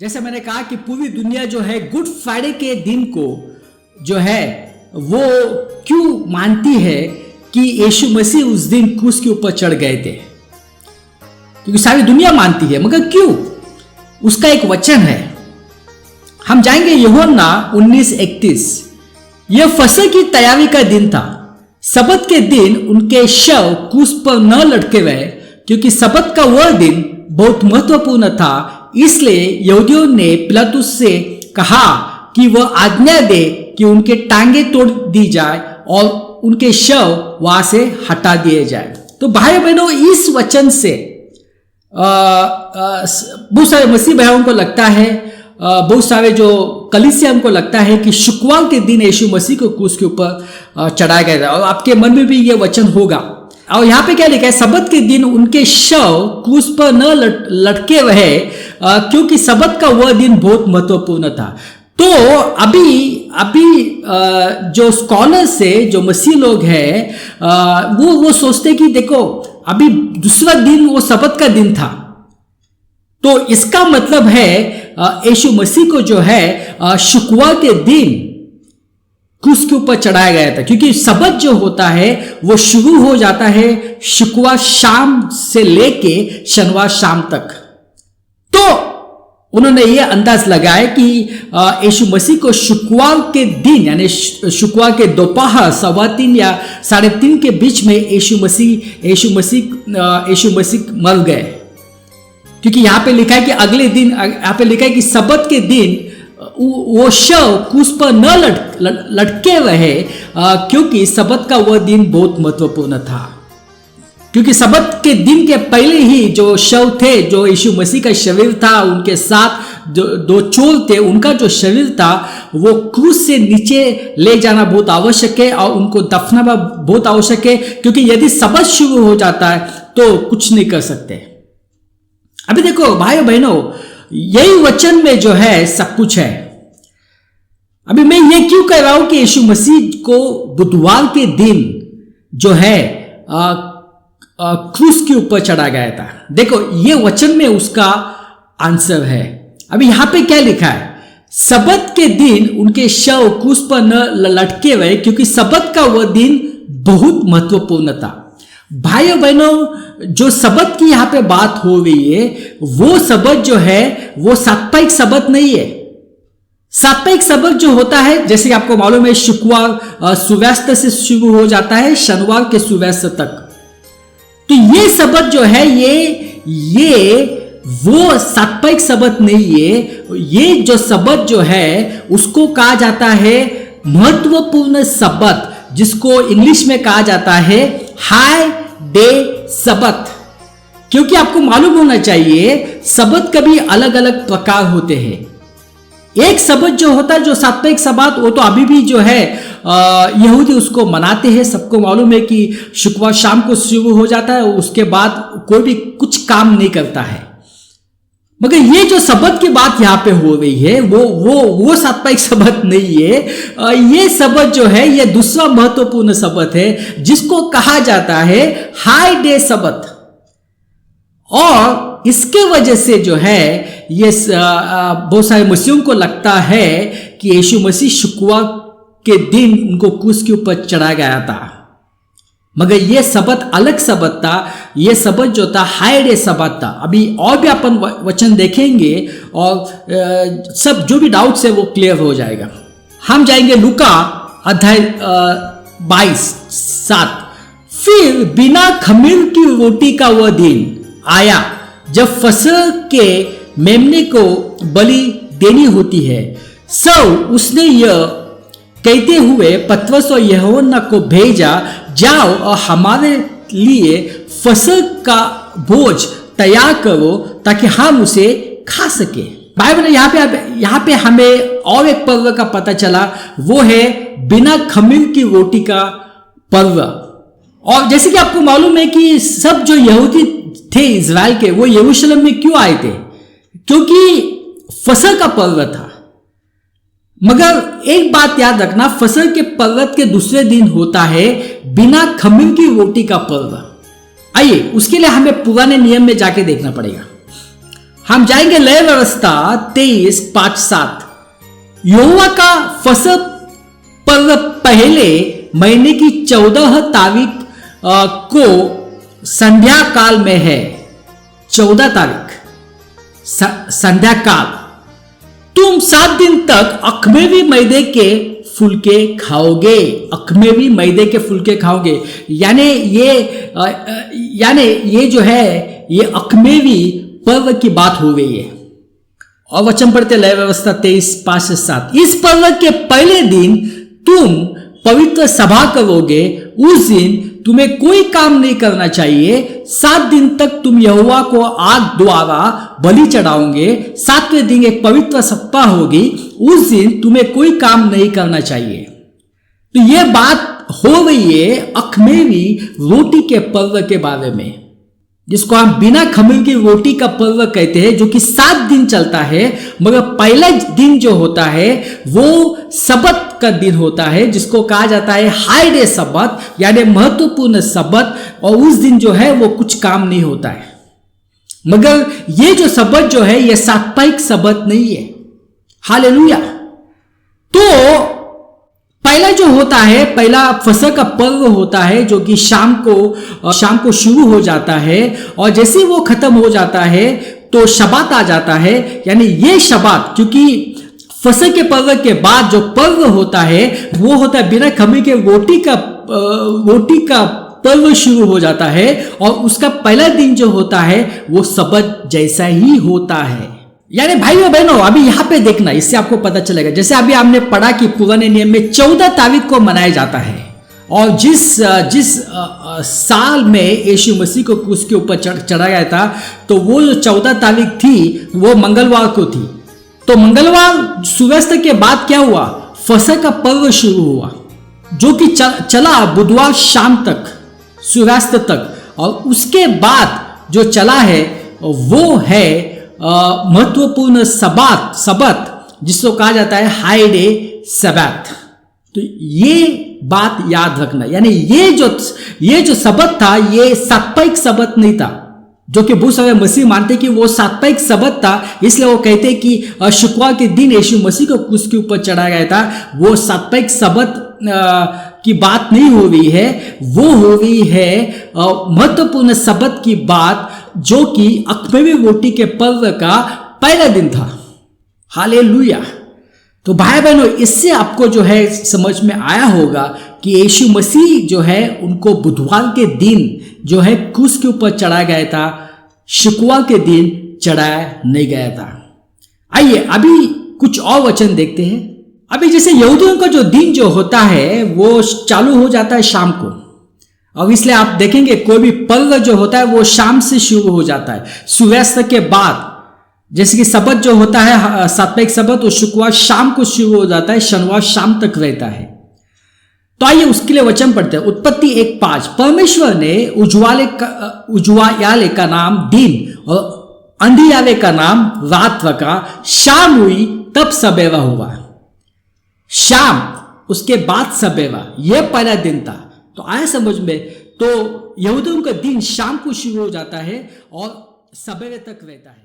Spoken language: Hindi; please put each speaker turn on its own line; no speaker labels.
जैसे मैंने कहा कि पूरी दुनिया जो है गुड फ्राइडे के दिन को जो है वो क्यों मानती है कि यीशु मसीह उस दिन क्रूस के ऊपर चढ़ गए थे, क्योंकि सारी दुनिया मानती है। मगर क्यों? उसका एक वचन है, हम जाएंगे यूहन्ना 19:31। यह फसह की तैयारी का दिन था। सबत के दिन उनके शव क्रूस पर न लटके हुए, क्योंकि सबत का वह दिन बहुत महत्वपूर्ण था। इसलिए यहूदियों ने पिलातुस से कहा कि वह आज्ञा दे कि उनके टांगे तोड़ दी जाए और उनके शव वहां से हटा दिए जाए। तो भाई बहनों, इस वचन से बहुत सारे मसीह भाइयों को लगता है, बहुत सारे जो कलीसिया हमको लगता है कि शुक्रवार के दिन यीशु मसीह को क्रूस के ऊपर चढ़ाया गया था। और आपके मन में भी ये वचन होगा। और यहाँ पे क्या लिखा है? सबत के दिन उनके शव क्रूस पर न लटके रहे, क्योंकि सबत का वह दिन बहुत महत्वपूर्ण था। तो अभी जो स्कॉलर्स है, जो मसीह लोग हैं, वो सोचते कि देखो अभी दूसरा दिन वो सबत का दिन था, तो इसका मतलब है यीशु मसीह को जो है शुक्रवार के दिन क्रूस के ऊपर चढ़ाया गया था। क्योंकि सबत जो होता है वो शुरू हो जाता है शुक्रवार शाम से लेके शनिवार शाम तक। तो उन्होंने ये अंदाज लगाया कि यीशु मसीह को शुक्रवार के दिन यानी शुक्रवार के दोपहर 3:15 या 3:30 के बीच में यीशु मसीह मर गए। क्योंकि यहां पे लिखा है कि अगले दिन, यहां पे लिखा है कि सबत के दिन वो शव क्रूस पर न लटके रहे, क्योंकि सबत का वह दिन बहुत महत्वपूर्ण था। क्योंकि सबत के दिन के पहले ही जो शव थे, जो यीशु मसीह का शरीर था, उनके साथ दो चोर थे, उनका जो शरीर था वो क्रूस से नीचे ले जाना बहुत आवश्यक है और उनको दफनाना बहुत आवश्यक है। क्योंकि यदि सबत शुरू हो जाता है तो कुछ नहीं कर सकते। अभी देखो भाइयों बहनों, यही वचन में जो है सब कुछ है। अभी मैं ये क्यों कह रहा हूं कि यीशु मसीह को बुधवार के दिन जो है क्रूस के ऊपर चढ़ा गया था? देखो ये वचन में उसका आंसर है। अभी यहां पे क्या लिखा है? सबत के दिन उनके शव क्रूस पर न लटके हुए, क्योंकि सबत का वह दिन बहुत महत्वपूर्ण था। भाइयों बहनों, जो सबत की यहां पे बात हो रही है, वो सबत जो है वो साप्ताहिक सबत नहीं है। साप्ताहिक सबत जो होता है, जैसे कि आपको मालूम है, शुक्रवार सूर्यास्त से शुरू हो जाता है शनिवार के सूर्यास्त तक। तो ये सबत जो है ये वो साप्ताहिक सबत नहीं है। ये जो सबत जो है उसको कहा जाता है महत्वपूर्ण सबत, जिसको इंग्लिश में कहा जाता है हाई डे सबत। क्योंकि आपको मालूम होना चाहिए सबत का भी अलग अलग प्रकार होते हैं। एक सबत जो होता है, जो साप्ताहिक सबत, वो तो अभी भी जो है यहूदी उसको मनाते हैं। सबको मालूम है कि शुक्रवार शाम को शुरू हो जाता है, उसके बाद कोई भी कुछ काम नहीं करता है। मगर ये जो सबत की बात यहां पे हो रही है वो साप्ताहिक सबत नहीं है। ये सबत जो है ये दूसरा महत्वपूर्ण सबत है, जिसको कहा जाता है हाई डे सबत। और इसके वजह से जो है ये बहुत सारे मसीहों को लगता है कि यीशु मसीह शुक्रवार के दिन उनको क्रूस के ऊपर चढ़ा गया था। मगर यह सबत अलग सबत था। यह सबत जो था हाई डे सबत था। अभी और भी अपन वचन देखेंगे और सब जो भी डाउट्स है वो क्लियर हो जाएगा। हम जाएंगे लूका अध्याय 22:7। फिर बिना खमीर की रोटी का वह दिन आया जब फसह के मेमने को बलि देनी होती है। सब उसने यह कहते हुए पतरस और यूहन्ना को भेजा, जाओ और हमारे लिए फसह का भोज तैयार करो ताकि हम उसे खा सके। बाइबल यहाँ पे हमें और एक पर्व का पता चला, वो है बिना खमीर की रोटी का पर्व। और जैसे कि आपको मालूम है कि सब जो यहूदी थे इज़राइल के, वो यरूशलेम में क्यों आए थे? क्योंकि फसह का पर्व था। मगर एक बात याद रखना, फसह के पर्व के दूसरे दिन होता है बिना खमीर की रोटी का पर्व। आइए उसके लिए हमें पुराने नियम में जाके देखना पड़ेगा। हम जाएंगे लय व्यवस्था 23:5-7। यहोवा का फसह पर्व पहले महीने की 14 तारीख को संध्या काल में है। 14 तारीख संध्या काल। तुम 7 दिन तक अखमेरी मैदे के फुलके खाओगे। अखमेरी मैदे के फुलके खाओगे, यानी ये जो है ये अखमेरी पर्व की बात हो गई है। और वचन पढ़ते लय व्यवस्था 23:5-7। इस पर्व के पहले दिन तुम पवित्र सभा करोगे। उस दिन तुम्हें कोई काम नहीं करना चाहिए। 7 दिन तक तुम यहोवा को आग द्वारा बलि चढ़ाओगे। 7वें दिन एक पवित्र सप्ताह होगी। उस दिन तुम्हें कोई काम नहीं करना चाहिए। तो यह बात हो रही है अखमेरी रोटी के पर्व के बारे में, जिसको हम बिना खमीर की रोटी का पर्व कहते हैं, जो कि 7 दिन चलता है। मगर पहला दिन जो होता है वो सबत का दिन होता है, जिसको कहा जाता है हाई डे सबत, यानी महत्वपूर्ण सबत। और उस दिन जो है वो कुछ काम नहीं होता है। मगर ये जो सबत जो है ये साप्ताहिक सबत नहीं है। हालेलुया। तो पहला जो होता है, पहला फसह का पर्व होता है, जो कि शाम को शुरू हो जाता है। और जैसे वो खत्म हो जाता है तो शबात आ जाता है। यानी ये शबात, क्योंकि फसह के पर्व के बाद जो पर्व होता है वो होता है बिना खमीर के रोटी का पर्व शुरू हो जाता है। और उसका पहला दिन जो होता है वो सबत जैसा ही होता है। यानी भाइयों बहनों, अभी यहां पे देखना, इससे आपको पता चलेगा। जैसे अभी हमने पढ़ा कि पुराने नियम में 14 तारीख को मनाया जाता है। और जिस साल में यीशु मसीह को क्रूस के ऊपर चढ़ा गया था, तो वो जो 14 तारीख थी वो मंगलवार को थी। तो मंगलवार सूर्यास्त के बाद क्या हुआ, फसह का पर्व शुरू हुआ, जो कि चला बुधवार शाम तक, सूर्यास्त तक। और उसके बाद जो चला है वो है महत्वपूर्ण सबत, जिसको कहा जाता है हाई डे सबत। तो ये बात याद रखना। यानी ये जो सबत था ये साप्ताहिक सबत नहीं था, जो कि बहुत सारे मसीह मानते कि वो साप्ताहिक सबत था। इसलिए वो कहते कि शुक्रवार के दिन यीशु मसीह को क्रूस के ऊपर चढ़ाया गया था। वो साप्ताहिक सबत की बात नहीं हो रही है, वो हो रही है महत्वपूर्ण सबत की बात, जो कि अखमेरी रोटी के पर्व का पहला दिन था। हालेलुया। तो भाई बहनों, इससे आपको जो है समझ में आया होगा कि यीशु मसीह जो है उनको बुधवार के दिन जो है क्रूस के ऊपर चढ़ाया गया था, शुक्रवार के दिन चढ़ाया नहीं गया था। आइए अभी कुछ और वचन देखते हैं। अभी जैसे यहूदियों का जो दिन जो होता है वो चालू हो जाता है शाम को। अब इसलिए आप देखेंगे कोई भी पर्व जो होता है वो शाम से शुरू हो जाता है, सूर्यास्त के बाद। जैसे कि सबत जो होता है साप्ताहिक सबत, वो शुक्रवार शाम को शुरू हो जाता है, शनिवार शाम तक रहता है। तो आइए उसके लिए वचन पढ़ते हैं। उत्पत्ति 1:5। परमेश्वर ने उजवायाले का नाम दिन और अंधियारे का नाम रात रखा। शाम हुई तब सबेरा हुआ। शाम, उसके बाद सबेरा, यह पहला दिन था। तो आया समझ में। तो यहूदियों का दिन शाम को शुरू हो जाता है और सवेरे तक रहता है।